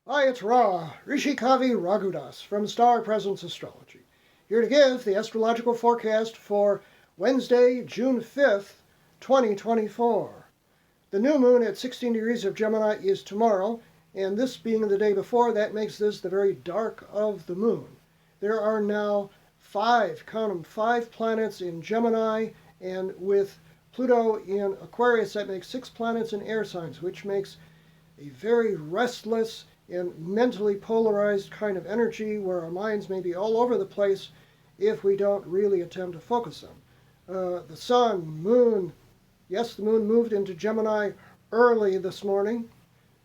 Hi, it's Ra, Rishikavi Ragudas from Star Presence Astrology, here to give the astrological forecast for Wednesday, June 5th, 2024. The new moon at 16 degrees of Gemini is tomorrow, and this being the day before, that makes this the very dark of the moon. There are now count them, five planets in Gemini, and with Pluto in Aquarius, that makes 6 planets in air signs, which makes a very restless and mentally polarized kind of energy where our minds may be all over the place if we don't really attempt to focus them. The sun, moon, yes, the moon moved into Gemini early this morning.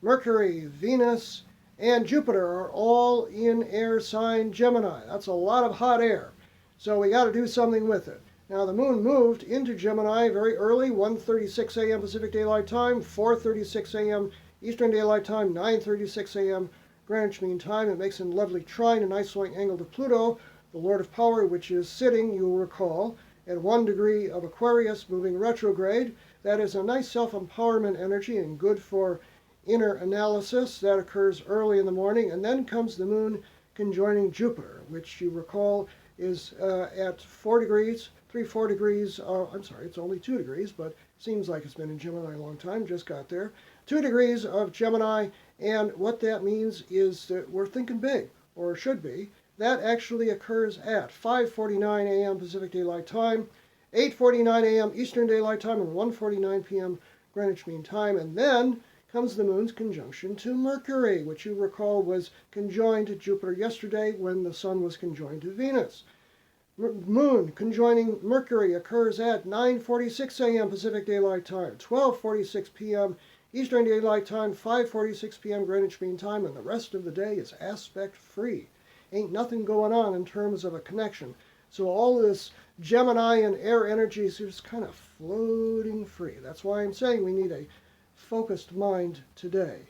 Mercury, Venus, and Jupiter are all in air sign Gemini. That's a lot of hot air. So we got to do something with it. Now the moon moved into Gemini very early, 1:36 a.m. Pacific Daylight Time, 4:36 a.m. Eastern Daylight Time, 9:36 a.m. Greenwich Mean Time. It makes a lovely trine, a nice slight angle to Pluto, the Lord of Power, which is sitting, you'll recall, at 1 degree of Aquarius, moving retrograde. That is a nice self-empowerment energy and good for inner analysis. That occurs early in the morning. And then comes the moon conjoining Jupiter, which you recall is at 4 degrees, 4 degrees, I'm sorry, it's only 2 degrees, but seems like it's been in Gemini a long time, just got there. 2 degrees of Gemini, and what that means is that we're thinking big, or should be. That actually occurs at 5:49 a.m. Pacific Daylight Time, 8:49 a.m. Eastern Daylight Time, and 1:49 p.m. Greenwich Mean Time. And then comes the moon's conjunction to Mercury, which you recall was conjoined to Jupiter yesterday when the sun was conjoined to Venus. Moon conjoining Mercury occurs at 9:46 a.m. Pacific Daylight Time, 12:46 p.m. Eastern Daylight Time, 5:46 p.m. Greenwich Mean Time, and the rest of the day is aspect free. Ain't nothing going on in terms of a connection. So all this Gemini and air energies are just kind of floating free. That's why I'm saying we need a focused mind today.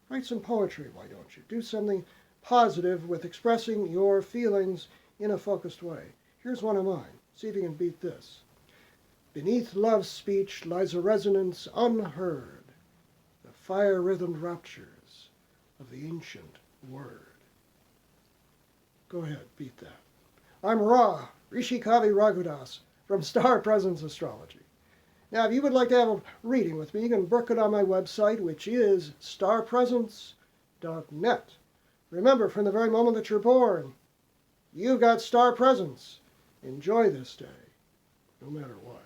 Write some poetry, why don't you? Do something positive with expressing your feelings in a focused way. Here's one of mine. See if you can beat this. Beneath love's speech lies a resonance unheard, the fire-rhythmed raptures of the ancient word. Go ahead, beat that. I'm Ra, Rishikavi Ragudas, from Star Presence Astrology. Now, if you would like to have a reading with me, you can book it on my website, which is starpresence.net. Remember, from the very moment that you're born, you've got star presence. Enjoy this day, no matter what.